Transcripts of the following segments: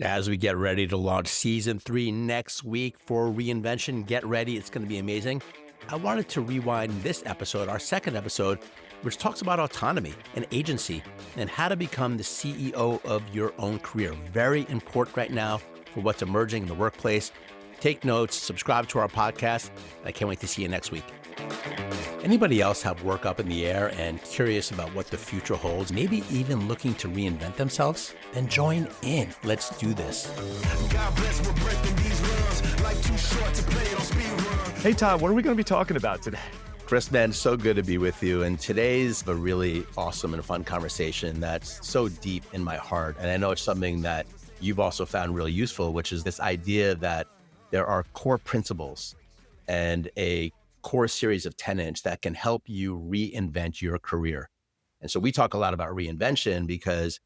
As we get ready to launch season 3 next week for Reinvention, get ready. It's going to be amazing. I wanted to rewind this episode, our second episode, which talks about autonomy and agency and how to become the CEO of your own career. Very important right now for what's emerging in the workplace. Take notes, subscribe to our podcast. I can't wait to see you next week. Anybody else have work up in the air and curious about what the future holds, maybe even looking to reinvent themselves? Then join in. Let's do this. God bless, we're breaking these runs. Life too short to play on speed run. Hey, Todd, what are we going to be talking about today? Chris, man, so good to be with you. And today's a really awesome and fun conversation that's so deep in my heart. And I know it's something that you've also found really useful, which is this idea that there are core principles and a core series of tenets that can help you reinvent your career. And so we talk a lot about reinvention because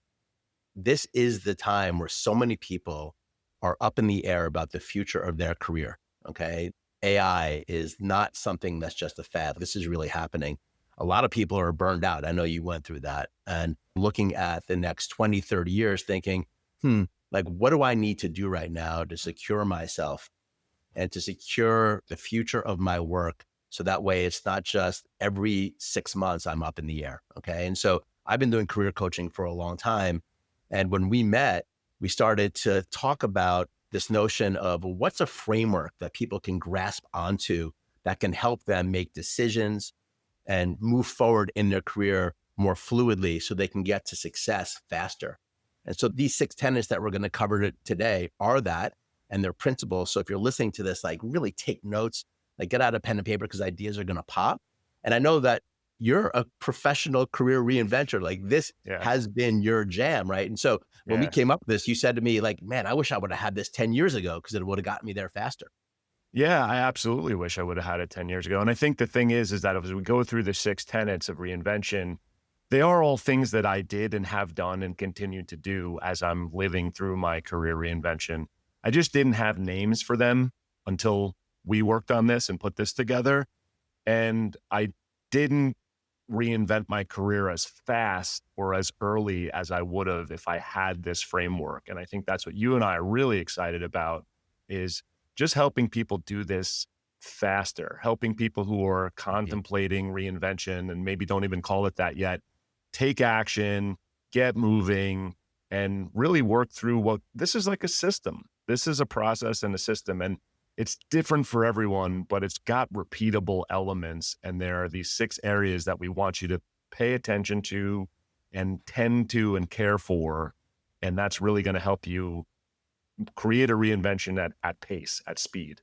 this is the time where so many people are up in the air about the future of their career. Okay. AI is not something that's just a fad. This is really happening. A lot of people are burned out. I know you went through that, and looking at the next 20, 30 years thinking, like, what do I need to do right now to secure myself and to secure the future of my work? So that way it's not just every 6 months I'm up in the air. Okay. And so I've been doing career coaching for a long time. And when we met, we started to talk about this notion of what's a framework that people can grasp onto that can help them make decisions and move forward in their career more fluidly so they can get to success faster. And so these 6 tenets that we're going to cover today are that, and their principles. So if you're listening to this, like, really take notes, like, get out a pen and paper because ideas are going to pop. And I know that you're a professional career reinventor. Like, this has been your jam, right? And so when we came up with this, you said to me, like, man, I wish I would have had this 10 years ago because it would have gotten me there faster. Yeah, I absolutely wish I would have had it 10 years ago. And I think the thing is that as we go through the 6 tenets of reinvention, they are all things that I did and have done and continue to do as I'm living through my career reinvention. I just didn't have names for them until we worked on this and put this together. And I didn't reinvent my career as fast or as early as I would have if I had this framework. And I think that's what you and I are really excited about, is just helping people do this faster, helping people who are contemplating reinvention and maybe don't even call it that yet, take action, get moving, and really work through what this is like a system. This is a process and a system, and it's different for everyone, but it's got repeatable elements. And there are these 6 areas that we want you to pay attention to and tend to and care for. And that's really going to help you create a reinvention at pace, at speed.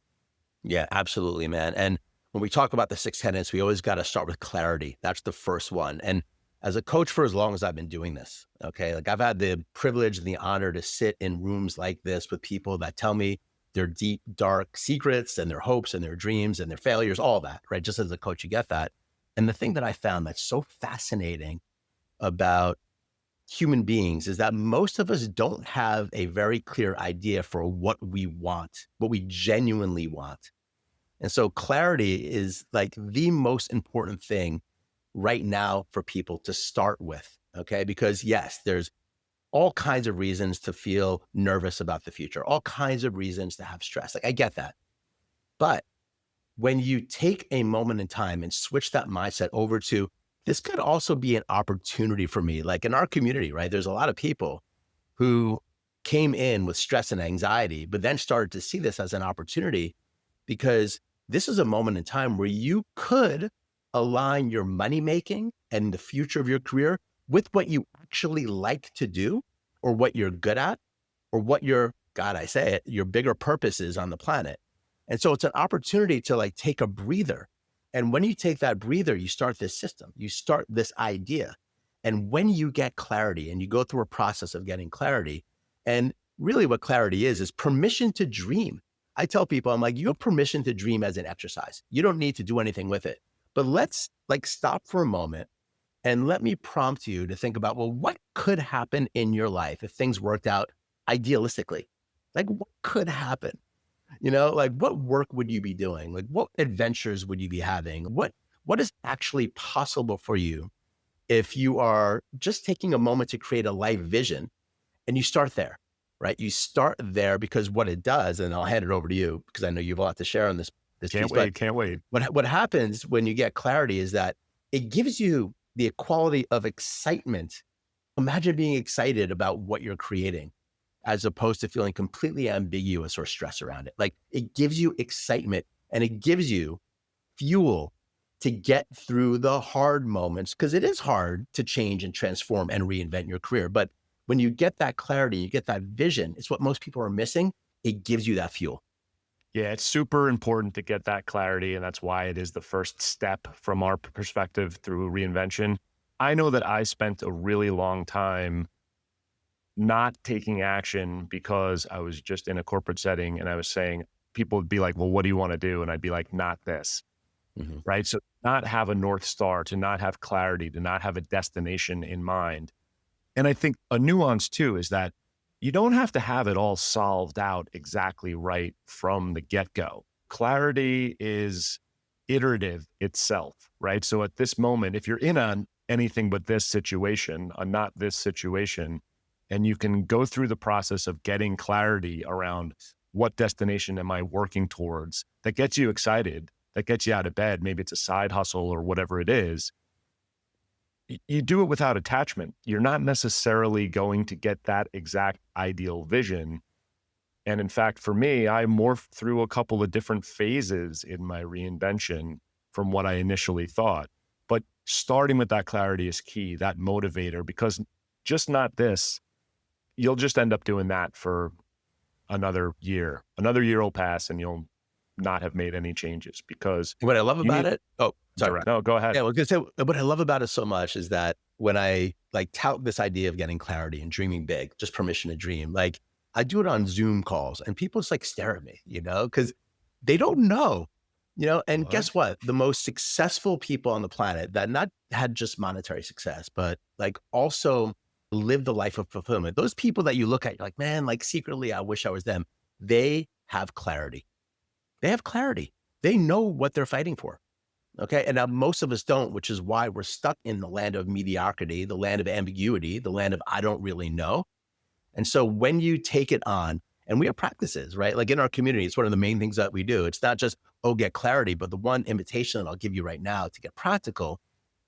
Yeah, absolutely, man. And when we talk about the 6 tenets, we always got to start with clarity. That's the first one. And as a coach for as long as I've been doing this, okay, like, I've had the privilege and the honor to sit in rooms like this with people that tell me their deep, dark secrets and their hopes and their dreams and their failures, all that, right? Just as a coach, you get that. And the thing that I found that's so fascinating about human beings is that most of us don't have a very clear idea for what we want, what we genuinely want. And so clarity is like the most important thing right now for people to start with, okay? Because yes, there's all kinds of reasons to feel nervous about the future, all kinds of reasons to have stress. Like, I get that. But when you take a moment in time and switch that mindset over to, this could also be an opportunity for me. Like, in our community, right? There's a lot of people who came in with stress and anxiety, but then started to see this as an opportunity, because this is a moment in time where you could align your money making and the future of your career with what you actually like to do, or what you're good at, or what your, God, I say it, your bigger purpose is on the planet. And so it's an opportunity to, like, take a breather. And when you take that breather, you start this system, you start this idea. And when you get clarity and you go through a process of getting clarity, and really what clarity is permission to dream. I tell people, I'm like, you have permission to dream as an exercise. You don't need to do anything with it. But let's, like, stop for a moment and let me prompt you to think about, well, what could happen in your life if things worked out idealistically? Like, what could happen? You know, like, what work would you be doing? Like, what adventures would you be having? What is actually possible for you if you are just taking a moment to create a life vision, and you start there? right? You start there because what it does, and I'll hand it over to you because I know you have a lot to share on this Can't piece. But wait. Can't wait. what happens when you get clarity is that it gives you the quality of excitement. Imagine being excited about what you're creating as opposed to feeling completely ambiguous or stress around it. Like it gives you excitement and it gives you fuel to get through the hard moments because it is hard to change and transform and reinvent your career. But when you get that clarity, you get that vision, it's what most people are missing. It gives you that fuel. Yeah, it's super important to get that clarity. And that's why it is the first step from our perspective through reinvention. I know that I spent a really long time not taking action because I was just in a corporate setting and I was saying, people would be like, well, what do you want to do? And I'd be like, not this. Mhm. Right. So not have a North Star, to not have clarity, to not have a destination in mind. And I think a nuance too is that you don't have to have it all solved out exactly right from the get-go. Clarity is iterative itself, right? So at this moment, if you're in an anything but this situation, a not this situation, and you can go through the process of getting clarity around what destination am I working towards, that gets you excited, that gets you out of bed, maybe it's a side hustle or whatever it is, you do it without attachment. You're not necessarily going to get that exact ideal vision. And in fact, for me, I morphed through a couple of different phases in my reinvention from what I initially thought. But starting with that clarity is key, that motivator, because just not this, you'll just end up doing that for another year. Another year will pass and you'll not have made any changes because What I love you about need it, oh, sorry. direct. No, go ahead. Yeah, I was gonna say what I love about it so much is that when I like tout this idea of getting clarity and dreaming big, just permission to dream, like I do it on Zoom calls and people just like stare at me, because they don't know, and What? guess what? The most successful people on the planet that not had just monetary success, but like also lived the life of fulfillment. Those people that you look at, you're like, man, like secretly, I wish I was them. They have clarity. They have clarity. They know what they're fighting for. Okay. And now most of us don't, which is why we're stuck in the land of mediocrity, the land of ambiguity, the land of I don't really know. And so when you take it on, and we have practices, right? Like in our community, it's one of the main things that we do. It's not just, oh, get clarity, but the one invitation that I'll give you right now to get practical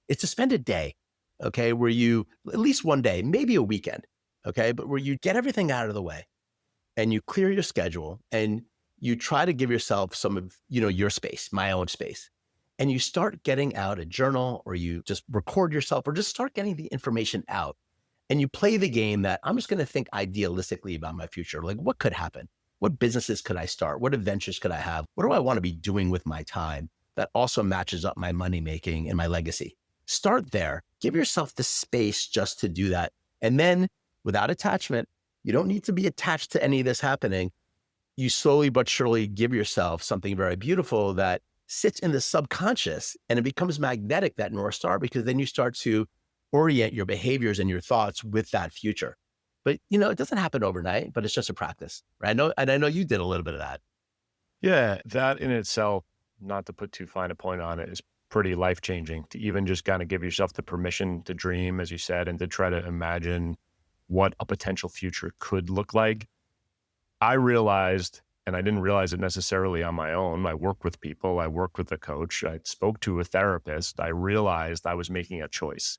is to spend a day, okay, where you, at least one day, maybe a weekend, okay, but where you get everything out of the way and you clear your schedule and you try to give yourself some of, your space, my own space. And you start getting out a journal or you just record yourself or just start getting the information out. And you play the game that I'm just going to think idealistically about my future. Like what could happen? What businesses could I start? What adventures could I have? What do I want to be doing with my time that also matches up my money making and my legacy? Start there. Give yourself the space just to do that. And then without attachment, you don't need to be attached to any of this happening. You slowly but surely give yourself something very beautiful that sits in the subconscious and it becomes magnetic, that North Star, because then you start to orient your behaviors and your thoughts with that future. But, it doesn't happen overnight, but it's just a practice, right? I know you did a little bit of that. Yeah, that in itself, not to put too fine a point on it, is pretty life-changing to even just kind of give yourself the permission to dream, as you said, and to try to imagine what a potential future could look like. I realized, and I didn't realize it necessarily on my own, I work with people, I work with a coach, I spoke to a therapist, I realized I was making a choice.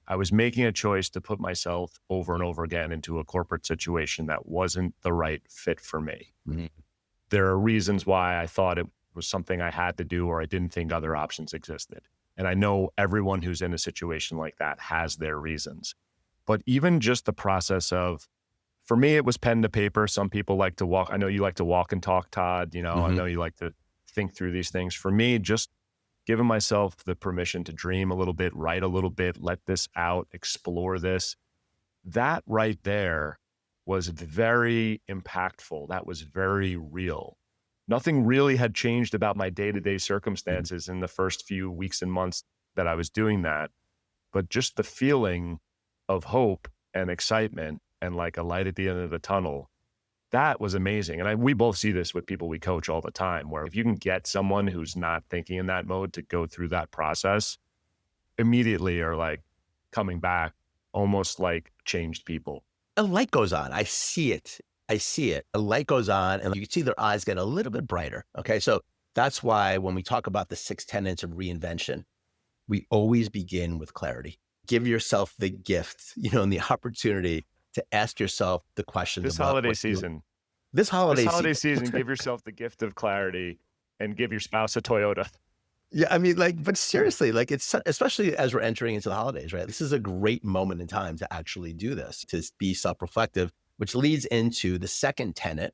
I was making a choice to put myself over and over again into a corporate situation that wasn't the right fit for me. Mhm. There are reasons why I thought it was something I had to do or I didn't think other options existed. And I know everyone who's in a situation like that has their reasons. But even just the process of, for me, it was pen to paper. Some people like to walk. I know you like to walk and talk, Todd. I know you like to think through these things. For me, just giving myself the permission to dream a little bit, write a little bit, let this out, explore this. That right there was very impactful. That was very real. Nothing really had changed about my day-to-day circumstances in the first few weeks and months that I was doing that. But just the feeling of hope and excitement and like a light at the end of the tunnel, that was amazing. And we both see this with people we coach all the time, where if you can get someone who's not thinking in that mode to go through that process, immediately are like coming back almost like changed people. A light goes on. I see it I see it. A light goes on and you can see their eyes get a little bit brighter. Okay. So that's why when we talk about the 6 tenets of reinvention, we always begin with clarity. Give yourself the gift, and the opportunity to ask yourself the questions This about holiday season, this holiday season, give yourself the gift of clarity and give your spouse a Toyota. Yeah, I mean, but seriously, it's especially as we're entering into the holidays, right? This is a great moment in time to actually do this, to be self-reflective, which leads into the second tenet,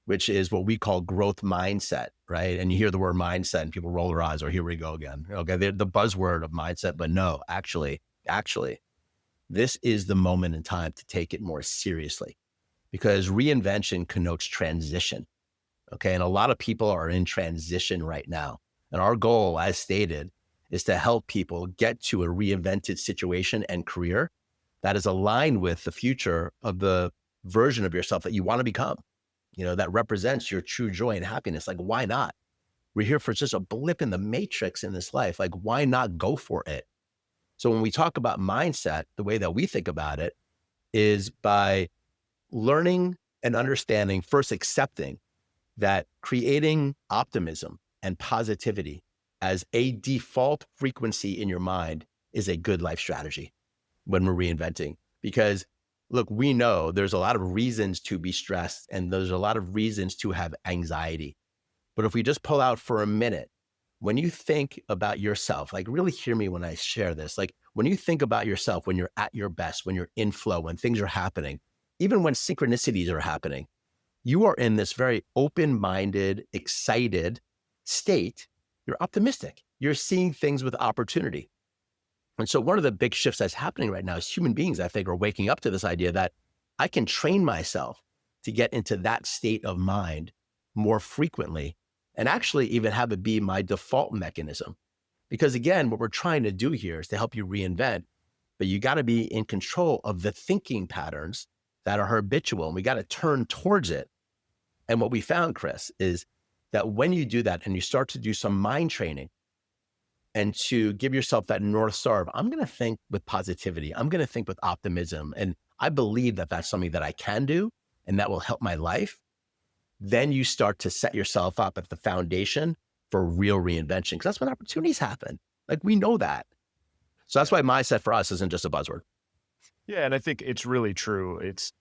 which is what we call growth mindset, right? And you hear the word mindset and people roll their eyes, or here we go again. Okay, they're the buzzword of mindset, but no, actually, this is the moment in time to take it more seriously, because reinvention connotes transition. Okay, and a lot of people are in transition right now. And our goal, as stated, is to help people get to a reinvented situation and career that is aligned with the future of the version of yourself that you want to become, that represents your true joy and happiness. Like, why not? We're here for just a blip in the matrix in this life. Like, why not go for it? So when we talk about mindset, the way that we think about it is by learning and understanding, first accepting that creating optimism and positivity as a default frequency in your mind is a good life strategy when we're reinventing. Because look, we know there's a lot of reasons to be stressed and there's a lot of reasons to have anxiety. But if we just pull out for a minute, when you think about yourself, like, really hear me when I share this, like, when you think about yourself, when you're at your best, when you're in flow, when things are happening, even when synchronicities are happening, you are in this very open-minded, excited state. You're optimistic. You're seeing things with opportunity. And so one of the big shifts that's happening right now is human beings, I think, are waking up to this idea that I can train myself to get into that state of mind more frequently and actually even have it be my default mechanism. Because again, what we're trying to do here is to help you reinvent, but you got to be in control of the thinking patterns that are habitual, and we got to turn towards it. And what we found, Chris, is that when you do that and you start to do some mind training and to give yourself that North Star of, I'm going to think with positivity, I'm going to think with optimism, and I believe that that's something that I can do and that will help my life, then you start to set yourself up at the foundation for real reinvention, because that's when opportunities happen. Like, we know that. So that's why mindset for us isn't just a buzzword. Yeah, and I think it's really true. It's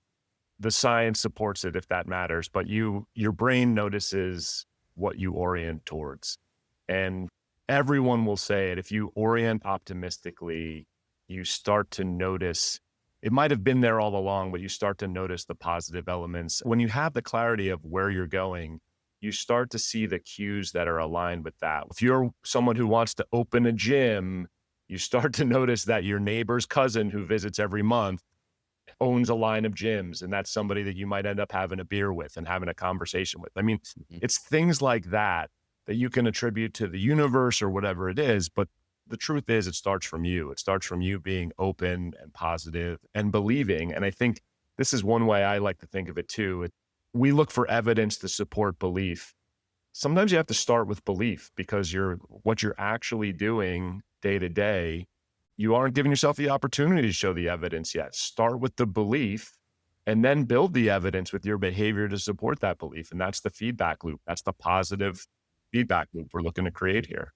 the science supports it, if that matters, but your brain notices what you orient towards. And everyone will say it. If you orient optimistically, you start to notice, it might have been there all along, but you start to notice the positive elements. When you have the clarity of where you're going, you start to see the cues that are aligned with that. If you're someone who wants to open a gym, you start to notice that your neighbor's cousin who visits every month owns a line of gyms, and that's somebody that you might end up having a beer with and having a conversation with. I mean, it's things like that that you can attribute to the universe or whatever it is. But the truth is, it starts from you. It starts from you being open and positive and believing. And I think this is one way I like to think of it too. We look for evidence to support belief. Sometimes you have to start with belief, because what you're actually doing day to day, you aren't giving yourself the opportunity to show the evidence yet. Start with the belief and then build the evidence with your behavior to support that belief. And that's the feedback loop. That's the positive feedback loop we're looking to create here.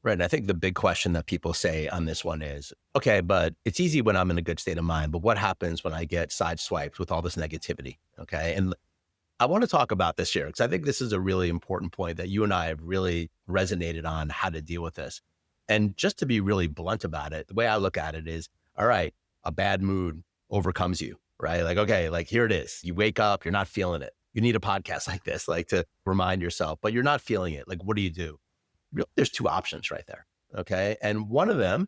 Right. And I think the big question that people say on this one is, okay, but it's easy when I'm in a good state of mind, but what happens when I get sideswiped with all this negativity? Okay. And I want to talk about this here, because I think this is a really important point that you and I have really resonated on, how to deal with this. And just to be really blunt about it, the way I look at it is, all right, a bad mood overcomes you, right? Like, okay, like, here it is. You wake up, you're not feeling it. You need a podcast like this, like, to remind yourself, but you're not feeling it. Like, what do you do? There's two options right there. Okay. And one of them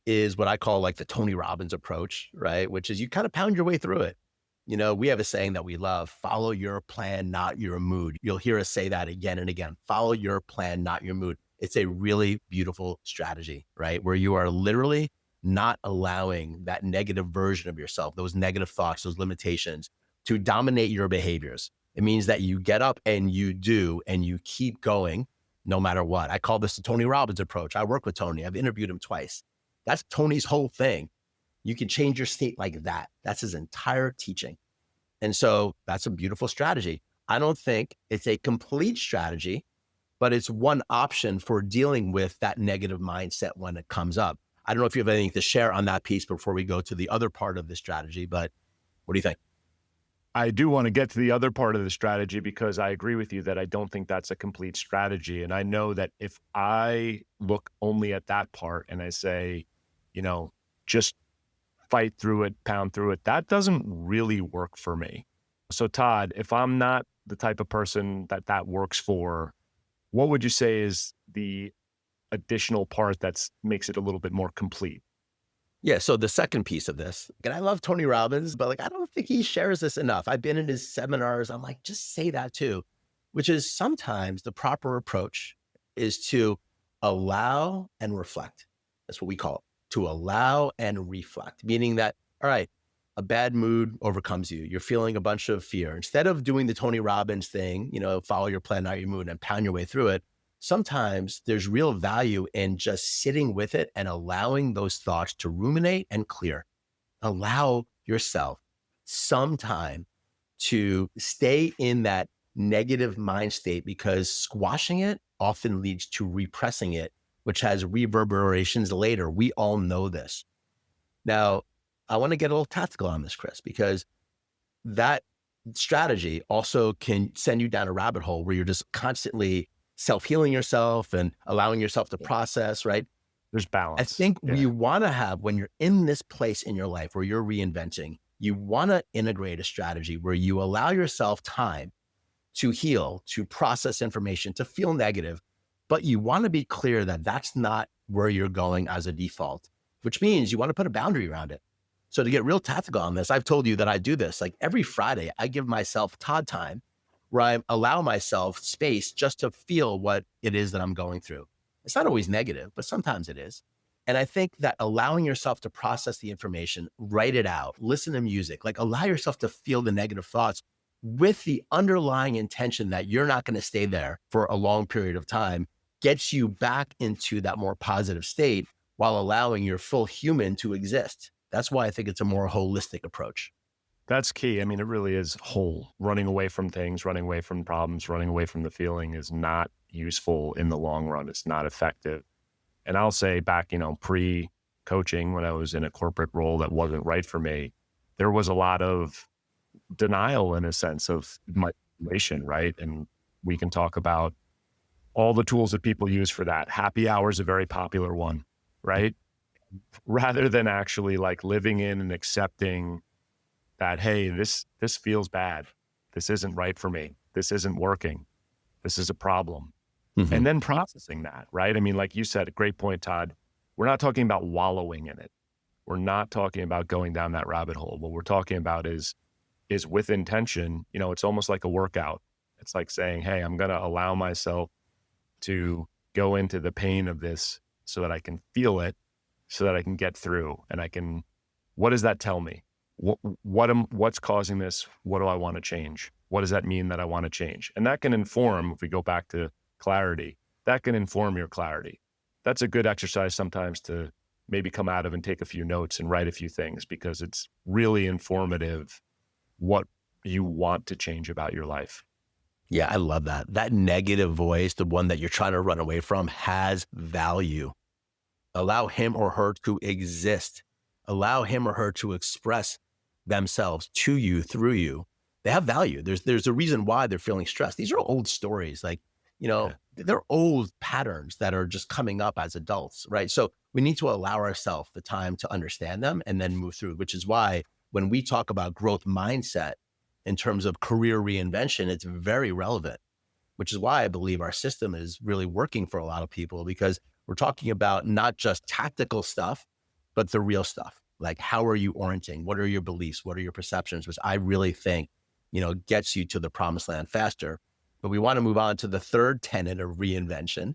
is what I call like the Tony Robbins approach, right? Which is you kind of pound your way through it. We have a saying that we love: follow your plan, not your mood. You'll hear us say that again and again. Follow your plan, not your mood. It's a really beautiful strategy, right? Where you are literally not allowing that negative version of yourself, those negative thoughts, those limitations, to dominate your behaviors. It means that you get up and you do, and you keep going no matter what. I call this the Tony Robbins approach. I work with Tony. I've interviewed him twice. That's Tony's whole thing. You can change your state like that. That's his entire teaching. And so that's a beautiful strategy. I don't think it's a complete strategy, but it's one option for dealing with that negative mindset when it comes up. I don't know if you have anything to share on that piece before we go to the other part of the strategy, but what do you think? I do want to get to the other part of the strategy because I agree with you that I don't think that's a complete strategy. And I know that if I look only at that part and I say, just fight through it, pound through it, that doesn't really work for me. So Todd, if I'm not the type of person that works for, what would you say is the additional part that makes it a little bit more complete? Yeah. So the second piece of this, and I love Tony Robbins, but like, I don't think he shares this enough. I've been in his seminars. I'm like, just say that too, which is sometimes the proper approach is to allow and reflect. That's what we call it, to allow and reflect, meaning that, all right, a bad mood overcomes you. You're feeling a bunch of fear. Instead of doing the Tony Robbins thing, follow your plan, not your mood, and pound your way through it, sometimes there's real value in just sitting with it and allowing those thoughts to ruminate and clear. Allow yourself some time to stay in that negative mind state, because squashing it often leads to repressing it, which has reverberations later. We all know this. Now, I want to get a little tactical on this, Chris, because that strategy also can send you down a rabbit hole where you're just constantly self-healing yourself and allowing yourself to process, right? There's balance. I think we want to have, when you're in this place in your life where you're reinventing, you want to integrate a strategy where you allow yourself time to heal, to process information, to feel negative, but you want to be clear that that's not where you're going as a default, which means you want to put a boundary around it. So to get real tactical on this, I've told you that I do this. Like every Friday, I give myself Todd time where I allow myself space just to feel what it is that I'm going through. It's not always negative, but sometimes it is. And I think that allowing yourself to process the information, write it out, listen to music, like allow yourself to feel the negative thoughts with the underlying intention that you're not going to stay there for a long period of time, gets you back into that more positive state while allowing your full human to exist. That's why I think it's a more holistic approach. That's key. I mean, it really is whole. Running away from things, running away from problems, running away from the feeling is not useful in the long run. It's not effective. And I'll say back, pre-coaching, when I was in a corporate role that wasn't right for me, there was a lot of denial in a sense of my situation, right? And we can talk about all the tools that people use for that. Happy hour is a very popular one, right? Rather than actually like living in and accepting that, hey, this feels bad. This isn't right for me. This isn't working. This is a problem. Mm-hmm. And then processing that, right? I mean, like you said, a great point, Todd. We're not talking about wallowing in it. We're not talking about going down that rabbit hole. What we're talking about is with intention. It's almost like a workout. It's like saying, hey, I'm going to allow myself to go into the pain of this so that I can feel it, so that I can get through. And what does that tell me? What's causing this? What do I want to change? What does that mean that I want to change? And that can inform, if we go back to clarity, that can inform your clarity. That's a good exercise sometimes to maybe come out of and take a few notes and write a few things, because it's really informative what you want to change about your life. Yeah, I love that. That negative voice, the one that you're trying to run away from, has value. Allow him or her to exist. Allow him or her to express themselves to you, through you. They have value. There's a reason why they're feeling stressed. These are old stories. Like, they're old patterns that are just coming up as adults, right? So we need to allow ourselves the time to understand them and then move through, which is why when we talk about growth mindset in terms of career reinvention, it's very relevant, which is why I believe our system is really working for a lot of people, because we're talking about not just tactical stuff, but the real stuff. Like, how are you orienting? What are your beliefs? What are your perceptions? Which I really think, gets you to the promised land faster. But we want to move on to the third tenet of reinvention,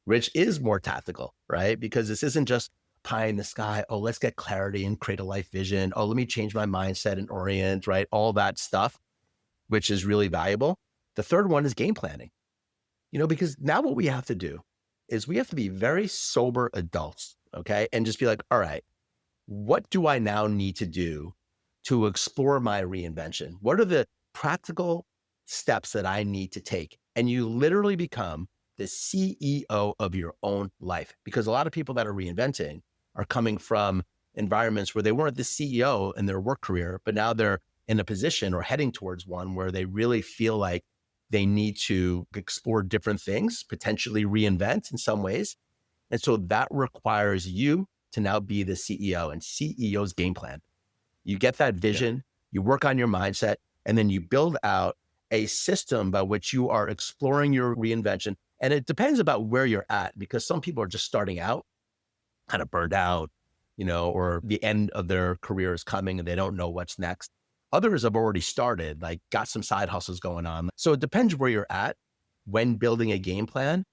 which is more tactical, right? Because this isn't just pie in the sky. Oh, let's get clarity and create a life vision. Oh, let me change my mindset and orient, right? All that stuff, which is really valuable. The third one is game planning, because now what we have to do is we have to be very sober adults, okay? And just be like, all right, what do I now need to do to explore my reinvention? What are the practical steps that I need to take? And you literally become the CEO of your own life, because a lot of people that are reinventing are coming from environments where they weren't the CEO in their work career, but now they're in a position or heading towards one where they really feel like they need to explore different things, potentially reinvent in some ways. And so that requires you to now be the CEO, and CEO's game plan. You get that vision, you work on your mindset, and then you build out a system by which you are exploring your reinvention. And it depends about where you're at, because some people are just starting out, kind of burned out, or the end of their career is coming and they don't know what's next. Others have already started, like got some side hustles going on. So it depends where you're at when building a game plan,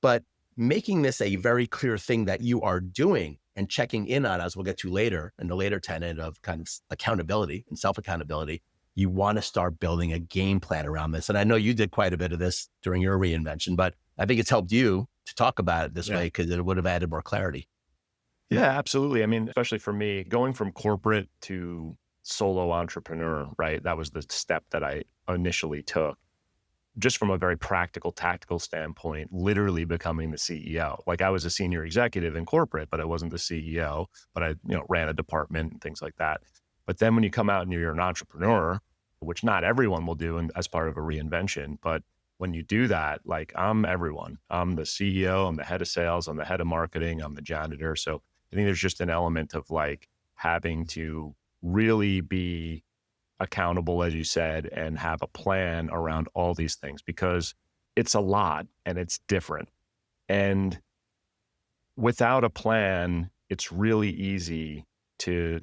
but making this a very clear thing that you are doing and checking in on, as we'll get to later in the later tenet of kind of accountability and self-accountability. You want to start building a game plan around this. And I know you did quite a bit of this during your reinvention, but I think it's helped you to talk about it this way because it would have added more clarity. Yeah, absolutely. I mean, especially for me, going from corporate to solo entrepreneur, right? That was the step that I initially took. Just from a very practical, tactical standpoint, literally becoming the CEO. Like I was a senior executive in corporate, but I wasn't the CEO, but I, ran a department and things like that. But then when you come out and you're an entrepreneur, which not everyone will do as part of a reinvention, but when you do that, like I'm everyone. I'm the CEO, I'm the head of sales, I'm the head of marketing, I'm the janitor. So I think there's just an element of like having to really be accountable, as you said, and have a plan around all these things, because it's a lot and it's different. And without a plan, it's really easy to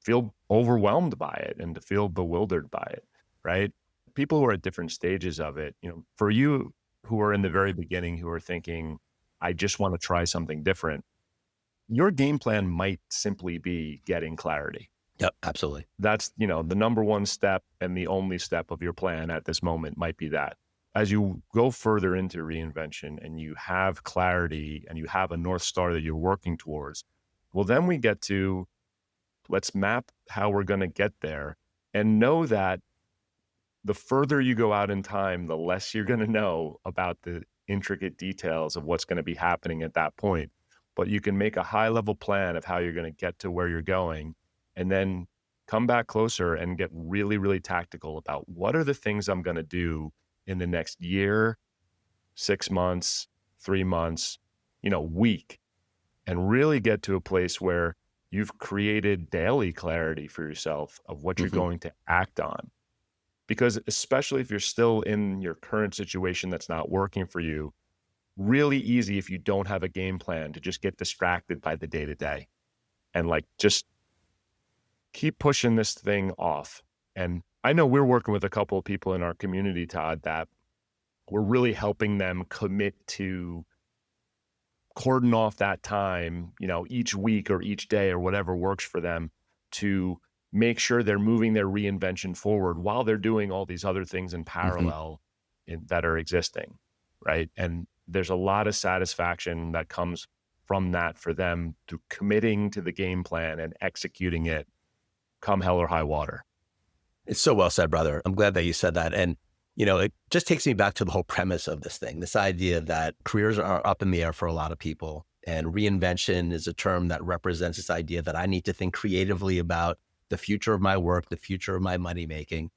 feel overwhelmed by it and to feel bewildered by it, right? People who are at different stages of it, for you who are in the very beginning, who are thinking, I just want to try something different, your game plan might simply be getting clarity. Yep, absolutely. That's, the number one step, and the only step of your plan at this moment might be that. As you go further into reinvention and you have clarity and you have a North Star that you're working towards, well, then we get to, let's map how we're going to get there, and know that the further you go out in time, the less you're going to know about the intricate details of what's going to be happening at that point. But you can make a high level plan of how you're going to get to where you're going, and then come back closer and get really, really tactical about what are the things I'm going to do in the next year, 6 months, 3 months, week, and really get to a place where you've created daily clarity for yourself of what you're going to act on. Because especially if you're still in your current situation that's not working for you, really easy if you don't have a game plan to just get distracted by the day-to-day and just keep pushing this thing off. And I know we're working with a couple of people in our community, Todd, that we're really helping them commit to cordon off that time, each week or each day or whatever works for them, to make sure they're moving their reinvention forward while they're doing all these other things in parallel that are existing, right? And there's a lot of satisfaction that comes from that for them, to committing to the game plan and executing it come hell or high water. It's so well said, brother. I'm glad that you said that. And, it just takes me back to the whole premise of this thing, this idea that careers are up in the air for a lot of people. And reinvention is a term that represents this idea that I need to think creatively about the future of my work, the future of my money making.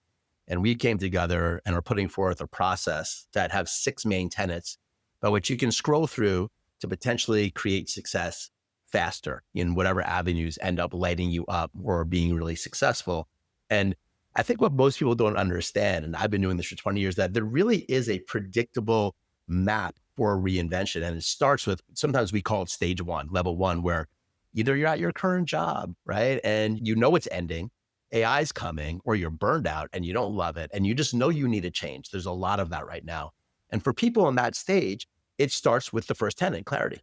And we came together and are putting forth a process that have 6 main tenets by which you can scroll through to potentially create success faster in whatever avenues end up lighting you up or being really successful. And I think what most people don't understand, and I've been doing this for 20 years, that there really is a predictable map for reinvention. And it starts with, sometimes we call it stage 1, level 1, where either you're at your current job, right? And it's ending, AI's coming, or you're burned out and you don't love it. And you just know you need a change. There's a lot of that right now. And for people in that stage, it starts with the first tenet, clarity,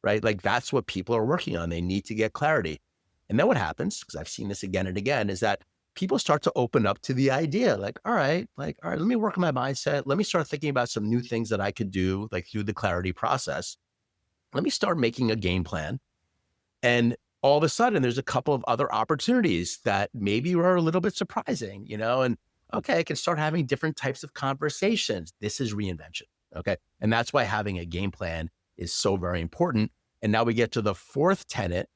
right? Like that's what people are working on. They need to get clarity. And then what happens, because I've seen this again and again, is that people start to open up to the idea, all right, let me work on my mindset. Let me start thinking about some new things that I could do, through the clarity process. Let me start making a game plan. And all of a sudden there's a couple of other opportunities that maybe are a little bit surprising, and okay, I can start having different types of conversations. This is reinvention. Okay. And that's why having a game plan is so very important. And now we get to the fourth tenet,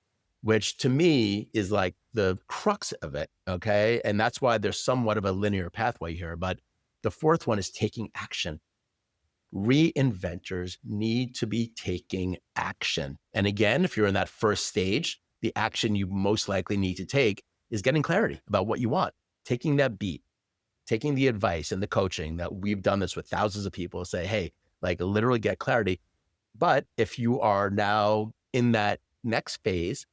which to me is like the crux of it. Okay. And that's why there's somewhat of a linear pathway here. But the fourth one is taking action. Reinventors need to be taking action. And again, if you're in that first stage, the action you most likely need to take is getting clarity about what you want, taking that beat, taking the advice and the coaching that we've done this with thousands of people, say, hey, like literally get clarity. But if you are now in that next phase,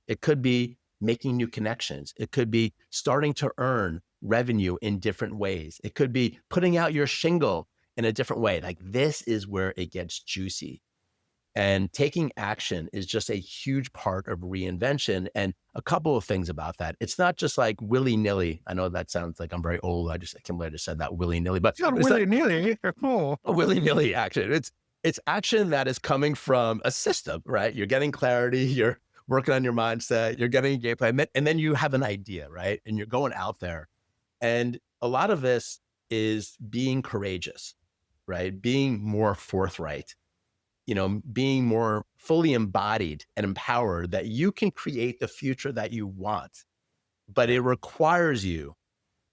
it could be making new connections. It could be starting to earn revenue in different ways. It could be putting out your shingle in a different way. Like this is where it gets juicy. And taking action is just a huge part of reinvention. And a couple of things about that. It's not just like willy-nilly. I know that sounds like I'm very old. I can't believe I just said that willy-nilly, but It's not willy-nilly. Oh. a willy-nilly action. It's action that is coming from a system, right? You're getting clarity, you're working on your mindset, you're getting a game plan, and then you have an idea, right? And you're going out there. And a lot of this is being courageous, right? Being more forthright, being more fully embodied and empowered that you can create the future that you want. But it requires you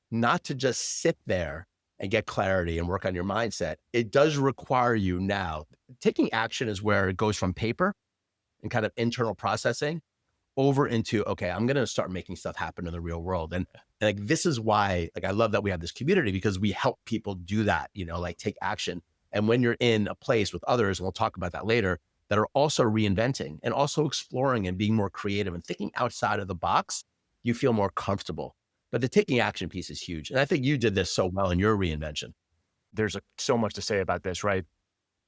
not to just sit there and get clarity and work on your mindset. It does require you now. Taking action is where it goes from paper and kind of internal processing over into, okay, I'm going to start making stuff happen in the real world. And like, this is why, like, I love that we have this community because we help people do that, like take action. And when you're in a place with others, and we'll talk about that later, that are also reinventing and also exploring and being more creative and thinking outside of the box, you feel more comfortable. But the taking action piece is huge. And I think you did this so well in your reinvention. There's so much to say about this, right?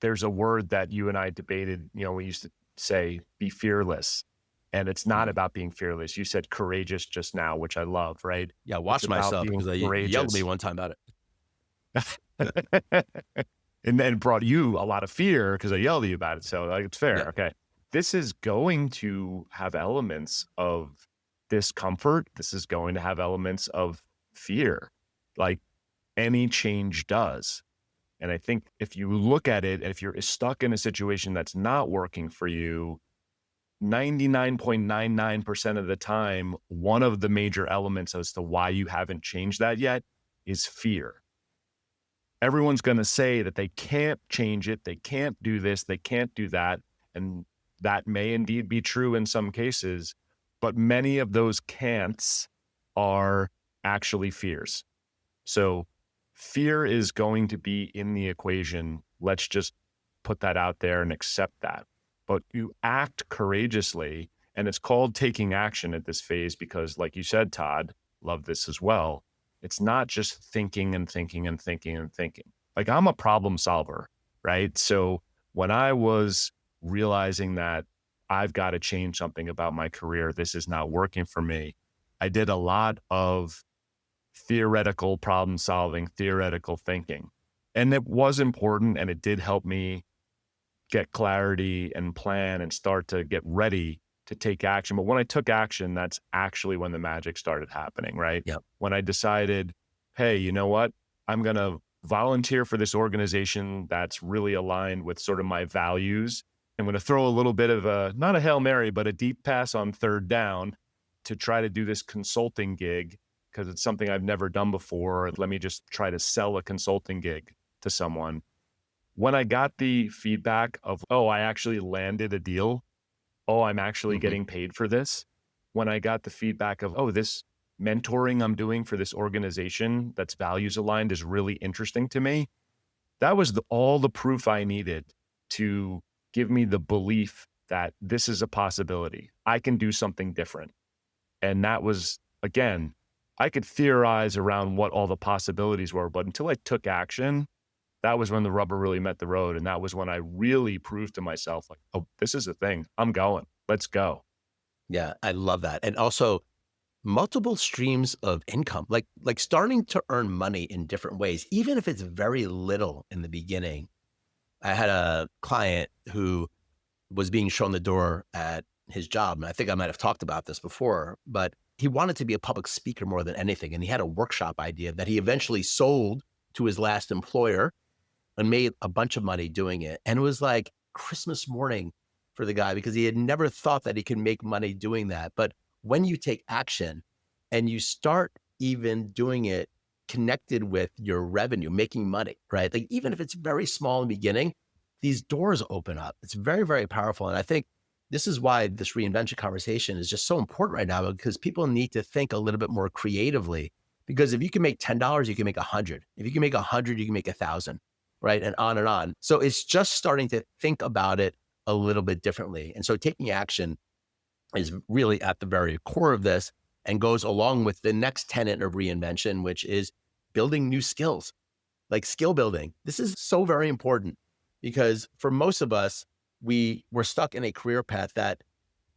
There's a word that you and I debated, we used to say, be fearless. And it's not about being fearless. You said courageous just now, which I love, right? Yeah, watch myself because you yelled at me one time about it. And then brought you a lot of fear because I yelled at you about it. So like, it's fair. Yeah. Okay. This is going to have elements of discomfort. This is going to have elements of fear, like any change does. And I think if you look at it, if you're stuck in a situation that's not working for you, 99.99% of the time, one of the major elements as to why you haven't changed that yet is fear. Everyone's going to say that they can't change it. They can't do this. They can't do that. And that may indeed be true in some cases, but many of those can'ts are actually fears. So fear is going to be in the equation. Let's just put that out there and accept that. But you act courageously, and it's called taking action at this phase because, like you said, Todd, love this as well. It's not just thinking and thinking and thinking and thinking. Like, I'm a problem solver, right? So when I was realizing that I've got to change something about my career, this is not working for me, I did a lot of theoretical problem solving, theoretical thinking. And it was important, and it did help me get clarity and plan and start to get ready to take action. But when I took action, that's actually when the magic started happening, right? Yep. When I decided, hey, you know what? I'm going to volunteer for this organization that's really aligned with sort of my values. I'm going to throw a little bit of not a Hail Mary, but a deep pass on third down to try to do this consulting gig because it's something I've never done before. Let me just try to sell a consulting gig to someone. When I got the feedback of, oh, I actually landed a deal. Oh, I'm actually getting paid for this. When I got the feedback of, oh, this mentoring I'm doing for this organization that's values aligned is really interesting to me. That was all the proof I needed to give me the belief that this is a possibility. I can do something different. And that was, again, I could theorize around what all the possibilities were, but until I took action, that was when the rubber really met the road. And that was when I really proved to myself, like, oh, this is a thing. I'm going. Let's go. Yeah, I love that. And also multiple streams of income, like starting to earn money in different ways, even if it's very little in the beginning. I had a client who was being shown the door at his job. And I think I might have talked about this before, but he wanted to be a public speaker more than anything. And he had a workshop idea that he eventually sold to his last employer and made a bunch of money doing it. And it was like Christmas morning for the guy because he had never thought that he could make money doing that. But when you take action and you start even doing it connected with your revenue, making money, right? Like even if it's very small in the beginning, these doors open up. It's very, very powerful. And I think this is why this reinvention conversation is just so important right now, because people need to think a little bit more creatively. Because if you can make $10, you can make 100. If you can make 100, you can make 1,000, right? And on and on. So it's just starting to think about it a little bit differently. And so taking action is really at the very core of this and goes along with the next tenet of reinvention, which is building new skills, like skill building. This is so very important because for most of us, we were stuck in a career path that,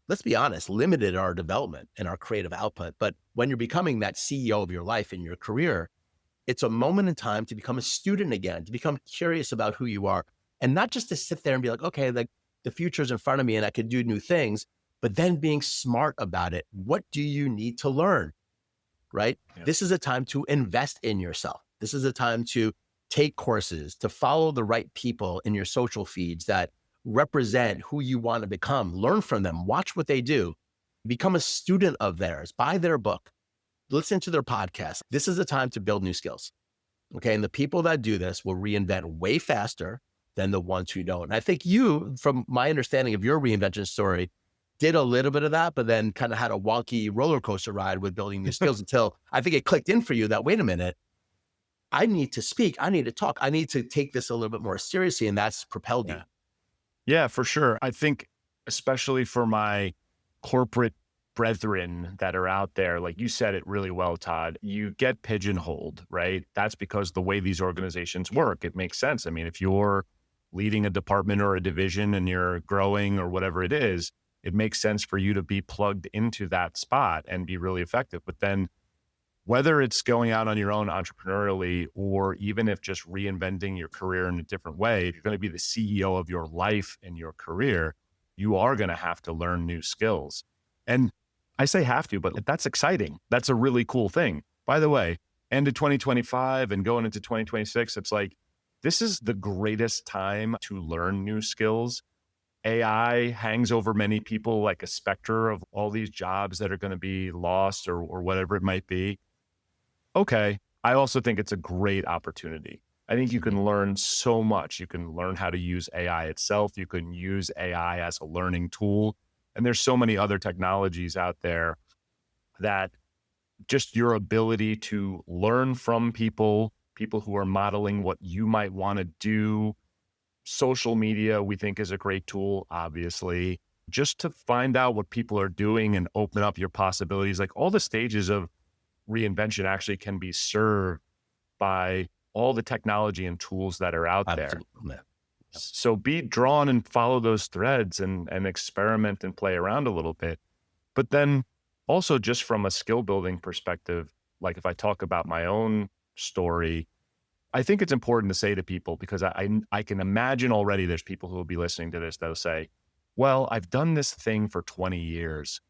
let's be honest, limited our development and our creative output. But when you're becoming that CEO of your life and your career, it's a moment in time to become a student again, to become curious about who you are, and not just to sit there and be like, okay, like the future's in front of me and I could do new things, but then being smart about it. What do you need to learn, right? Yeah. This is a time to invest in yourself. This is a time to take courses, to follow the right people in your social feeds that represent who you want to become. Learn from them, watch what they do, become a student of theirs, buy their book, listen to their podcast. This is a time to build new skills. Okay. And the people that do this will reinvent way faster than the ones who don't. And I think you, from my understanding of your reinvention story, did a little bit of that, but then kind of had a wonky roller coaster ride with building new skills until I think it clicked in for you that, wait a minute, I need to speak. I need to talk. I need to take this a little bit more seriously. And that's propelled you. Yeah, for sure. I think especially for my corporate brethren that are out there, like you said it really well, Todd, you get pigeonholed, right? That's because the way these organizations work, it makes sense. I mean, if you're leading a department or a division and you're growing or whatever it is, it makes sense for you to be plugged into that spot and be really effective. But then whether it's going out on your own entrepreneurially, or even if just reinventing your career in a different way, if you're going to be the CEO of your life and your career, you are going to have to learn new skills. And I say have to, but that's exciting. That's a really cool thing. By the way, end of 2025 and going into 2026, it's like, this is the greatest time to learn new skills. AI hangs over many people like a specter of all these jobs that are going to be lost or whatever it might be. Okay. I also think it's a great opportunity. I think you can learn so much. You can learn how to use AI itself. You can use AI as a learning tool. And there's so many other technologies out there that just your ability to learn from people who are modeling what you might want to do. Social media, we think, is a great tool, obviously, just to find out what people are doing and open up your possibilities. Like all the stages of reinvention actually can be served by all the technology and tools that are out there. So be drawn and follow those threads and experiment and play around a little bit. But then also just from a skill building perspective, like if I talk about my own story, I think it's important to say to people, because I can imagine already there's people who will be listening to this that'll say, well, I've done this thing for 20 years.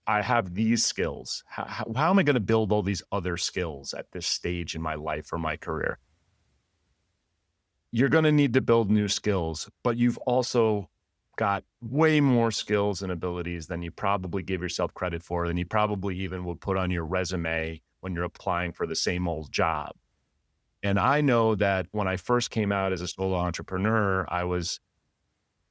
I have these skills. How am I going to build all these other skills at this stage in my life or my career? You're going to need to build new skills, but you've also got way more skills and abilities than you probably give yourself credit for, than you probably even would put on your resume when you're applying for the same old job. And I know that when I first came out as a solo entrepreneur, I was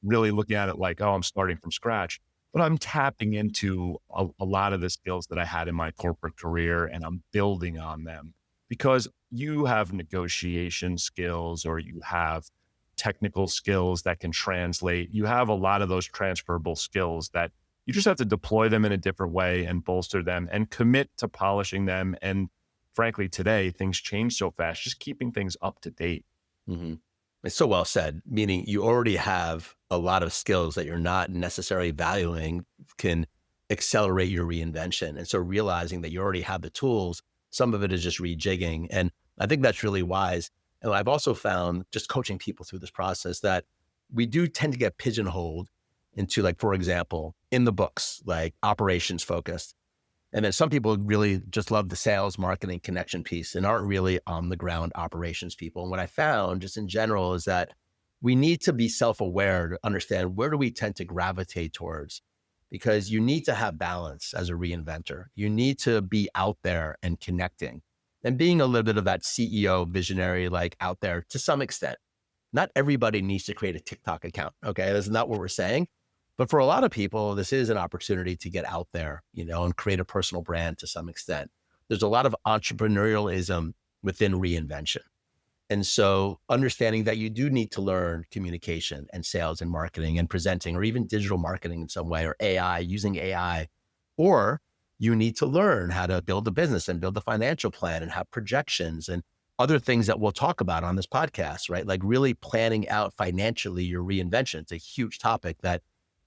really looking at it like, oh, I'm starting from scratch. But I'm tapping into a lot of the skills that I had in my corporate career, and I'm building on them, because you have negotiation skills or you have technical skills that can translate. You have a lot of those transferable skills that you just have to deploy them in a different way and bolster them and commit to polishing them. And frankly, today, things change so fast, just keeping things up to date. Mm-hmm. It's so well said, meaning you already have a lot of skills that you're not necessarily valuing can accelerate your reinvention. And so realizing that you already have the tools, some of it is just rejigging. And I think that's really wise. And I've also found, just coaching people through this process, that we do tend to get pigeonholed into, like, for example, in the books, like operations focused. And then some people really just love the sales, marketing, connection piece and aren't really on the ground operations people. And what I found just in general is that we need to be self-aware to understand where do we tend to gravitate towards, because you need to have balance as a reinventor. You need to be out there and connecting and being a little bit of that CEO visionary, like out there to some extent. Not everybody needs to create a TikTok account. Okay. That's not what we're saying. But for a lot of people, this is an opportunity to get out there, and create a personal brand to some extent. There's a lot of entrepreneurialism within reinvention. And so understanding that you do need to learn communication and sales and marketing and presenting, or even digital marketing in some way, or AI, using AI, or you need to learn how to build a business and build a financial plan and have projections and other things that we'll talk about on this podcast, right? Like really planning out financially your reinvention. It's a huge topic that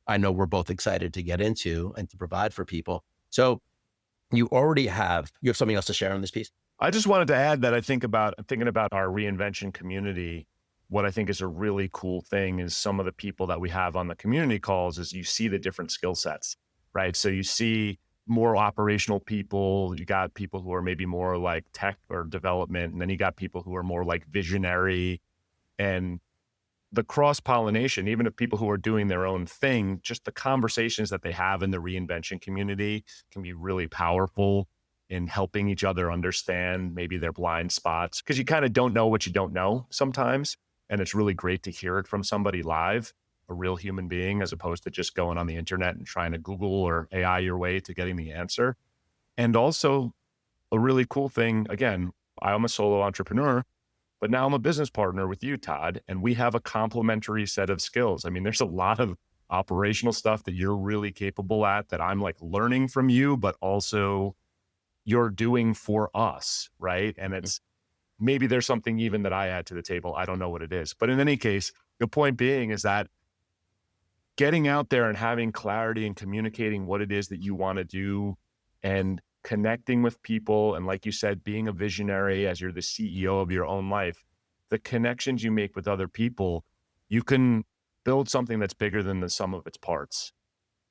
I know we're both excited to get into and to provide for people. So you have something else to share on this piece? I just wanted to add that thinking about our reinvention community, what I think is a really cool thing is some of the people that we have on the community calls is you see the different skill sets, right? So you see more operational people, you got people who are maybe more like tech or development, and then you got people who are more like visionary, and the cross-pollination, even of people who are doing their own thing, just the conversations that they have in the reinvention community can be really powerful in helping each other understand maybe their blind spots, because you kind of don't know what you don't know sometimes. And it's really great to hear it from somebody live, a real human being, as opposed to just going on the internet and trying to Google or AI your way to getting the answer. And also a really cool thing, again, I'm a solo entrepreneur, but now I'm a business partner with you, Todd, and we have a complementary set of skills. I mean, there's a lot of operational stuff that you're really capable at that I'm like learning from you, but also you're doing for us, right? And it's maybe there's something even that I add to the table. I don't know what it is. But in any case, the point being is that getting out there and having clarity and communicating what it is that you want to do and connecting with people, and like you said, being a visionary as you're the CEO of your own life, the connections you make with other people, you can build something that's bigger than the sum of its parts.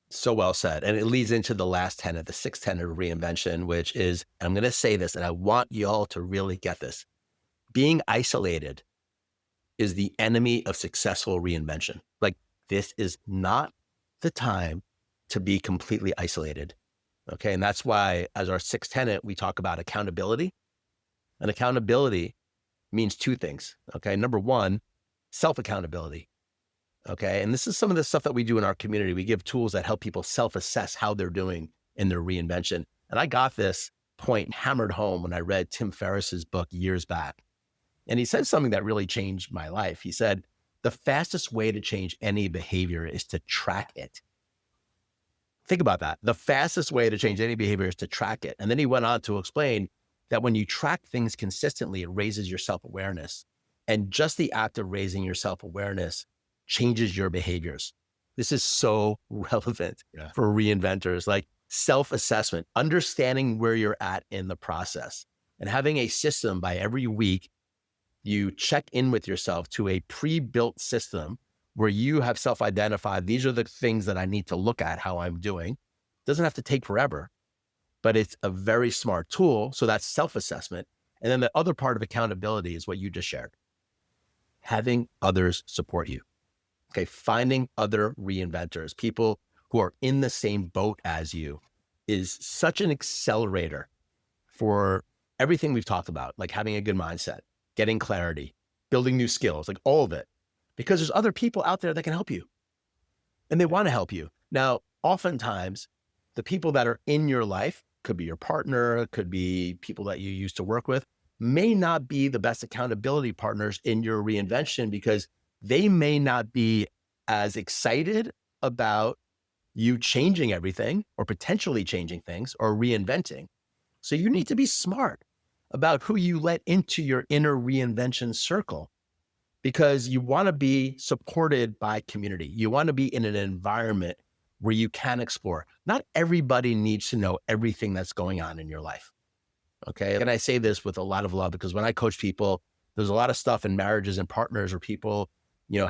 So well said. And it leads into the last tenet, the sixth tenet of reinvention, which is, I'm going to say this, and I want y'all to really get this. Being isolated is the enemy of successful reinvention. Like, this is not the time to be completely isolated. Okay. And that's why, as our sixth tenet, we talk about accountability. And accountability means two things. Okay. Number one, self-accountability. Okay. And this is some of the stuff that we do in our community. We give tools that help people self-assess how they're doing in their reinvention. And I got this point hammered home when I read Tim Ferriss's book years back. And he said something that really changed my life. He said, the fastest way to change any behavior is to track it. Think about that. The fastest way to change any behavior is to track it. And then he went on to explain that when you track things consistently, it raises your self-awareness. And just the act of raising your self-awareness changes your behaviors. This is so relevant for reinventors, like self-assessment, understanding where you're at in the process, and having a system by every week. You check in with yourself to a pre-built system where you have self-identified, these are the things that I need to look at how I'm doing. It doesn't have to take forever, but it's a very smart tool. So that's self-assessment. And then the other part of accountability is what you just shared. Having others support you. Okay, finding other reinventors, people who are in the same boat as you, is such an accelerator for everything we've talked about, like having a good mindset, getting clarity, building new skills, like all of it. Because there's other people out there that can help you and they want to help you. Now, oftentimes the people that are in your life, could be your partner, could be people that you used to work with, may not be the best accountability partners in your reinvention, because they may not be as excited about you changing everything or potentially changing things or reinventing. So you need to be smart about who you let into your inner reinvention circle, because you want to be supported by community. You want to be in an environment where you can explore. Not everybody needs to know everything that's going on in your life. Okay. And I say this with a lot of love, because when I coach people, there's a lot of stuff in marriages and partners where people,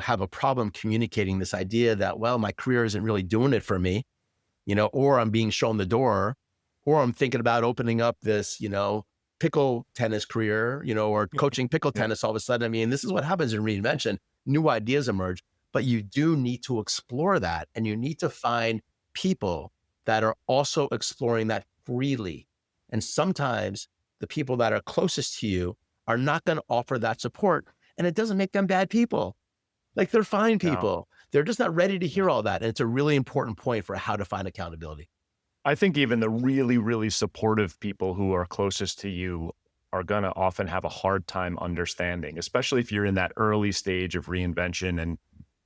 have a problem communicating this idea that, well, my career isn't really doing it for me. or I'm being shown the door, or I'm thinking about opening up this, pickle tennis career, or coaching pickle tennis all of a sudden. I mean, this is what happens in reinvention. New ideas emerge, but you do need to explore that, and you need to find people that are also exploring that freely. And sometimes the people that are closest to you are not going to offer that support, and it doesn't make them bad people. Like, they're fine people. No. They're just not ready to hear all that. And it's a really important point for how to find accountability. I think even the really, really supportive people who are closest to you are going to often have a hard time understanding, especially if you're in that early stage of reinvention and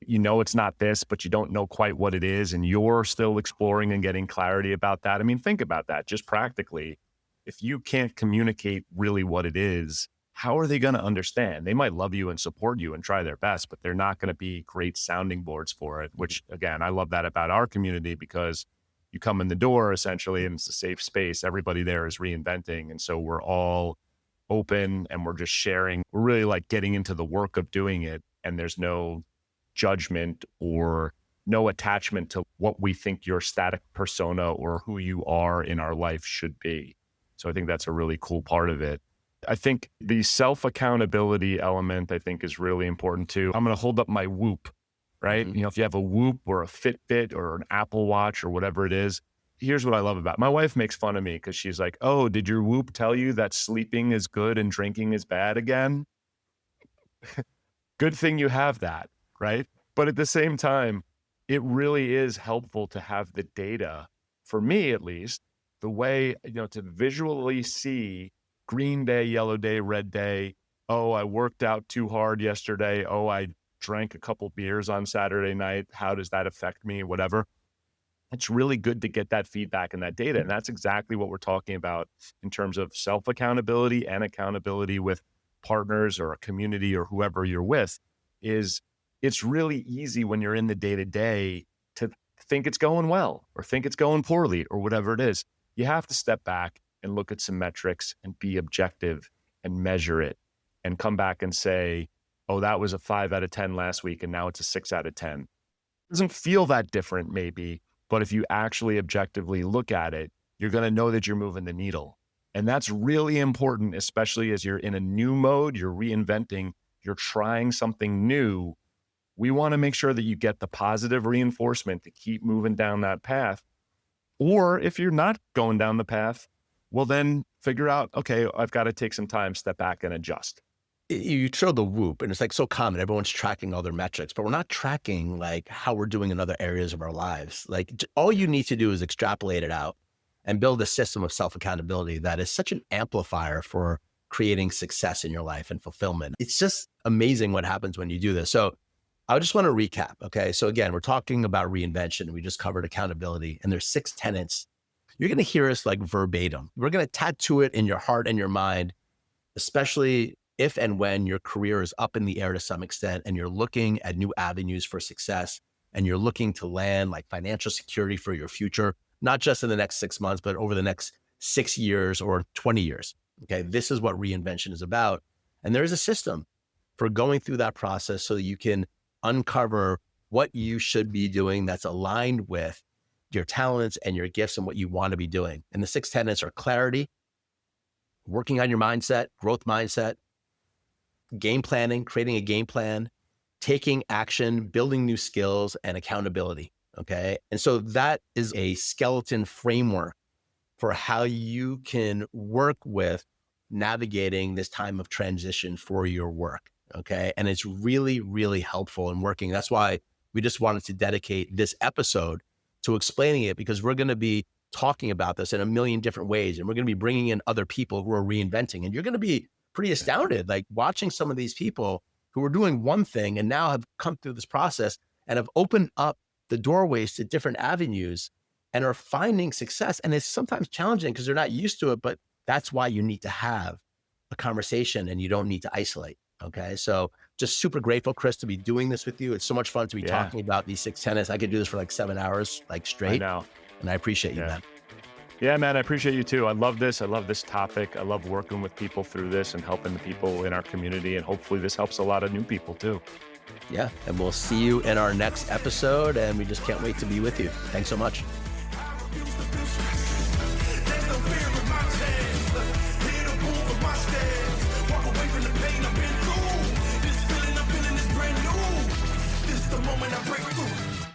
it's not this, but you don't know quite what it is, and you're still exploring and getting clarity about that. I mean, think about that just practically. If you can't communicate really what it is, how are they going to understand? They might love you and support you and try their best, but they're not going to be great sounding boards for it, which, again, I love that about our community, because you come in the door essentially and it's a safe space. Everybody there is reinventing. And so we're all open and we're just sharing. We're really like getting into the work of doing it. And there's no judgment or no attachment to what we think your static persona or who you are in our life should be. So I think that's a really cool part of it. I think the self-accountability element, I think, is really important too. I'm going to hold up my Whoop, right? Mm-hmm. If you have a Whoop or a Fitbit or an Apple Watch or whatever it is, here's what I love about it. My wife makes fun of me because she's like, oh, did your Whoop tell you that sleeping is good and drinking is bad again? Good thing you have that, right? But at the same time, it really is helpful to have the data, for me at least, the way, to visually see green day, yellow day, red day. Oh, I worked out too hard yesterday. Oh, I drank a couple beers on Saturday night. How does that affect me? Whatever. It's really good to get that feedback and that data. And that's exactly what we're talking about in terms of self-accountability and accountability with partners or a community or whoever you're with. It's really easy when you're in the day-to-day to think it's going well or think it's going poorly or whatever it is. You have to step back and look at some metrics and be objective and measure it and come back and say, oh, that was a 5 out of 10 last week and now it's a 6 out of 10. It doesn't feel that different maybe, but if you actually objectively look at it, you're going to know that you're moving the needle. And that's really important, especially as you're in a new mode, you're reinventing, you're trying something new. We want to make sure that you get the positive reinforcement to keep moving down that path. Or if you're not going down the path, well, then figure out, okay, I've got to take some time, step back and adjust. You show the Whoop, and it's like so common. Everyone's tracking all their metrics, but we're not tracking like how we're doing in other areas of our lives. Like, all you need to do is extrapolate it out and build a system of self-accountability that is such an amplifier for creating success in your life and fulfillment. It's just amazing what happens when you do this. So I just want to recap. Okay. So again, we're talking about reinvention. We just covered accountability, and there's 6 tenets. You're going to hear us like verbatim. We're going to tattoo it in your heart and your mind, especially if and when your career is up in the air to some extent and you're looking at new avenues for success and you're looking to land like financial security for your future, not just in the next 6 months, but over the next 6 years or 20 years. Okay. This is what reinvention is about. And there is a system for going through that process so that you can uncover what you should be doing that's aligned with your talents and your gifts and what you want to be doing. And the 6 tenets are clarity, working on your mindset, growth mindset, game planning, creating a game plan, taking action, building new skills, and accountability. Okay. And so that is a skeleton framework for how you can work with navigating this time of transition for your work. Okay. And it's really, really helpful in working. That's why we just wanted to dedicate this episode to explaining it, because we're going to be talking about this in a million different ways. And we're going to be bringing in other people who are reinventing. And you're going to be pretty astounded, like watching some of these people who are doing one thing and now have come through this process and have opened up the doorways to different avenues and are finding success. And it's sometimes challenging because they're not used to it, but that's why you need to have a conversation and you don't need to isolate. Okay. So just super grateful, Chris, to be doing this with you. It's so much fun to be talking about these 6 tenets. I could do this for like 7 hours, like straight. I know. And I appreciate you, man. Yeah, man, I appreciate you too. I love this. I love this topic. I love working with people through this and helping the people in our community. And hopefully this helps a lot of new people too. Yeah. And we'll see you in our next episode. And we just can't wait to be with you. Thanks so much. when I break through.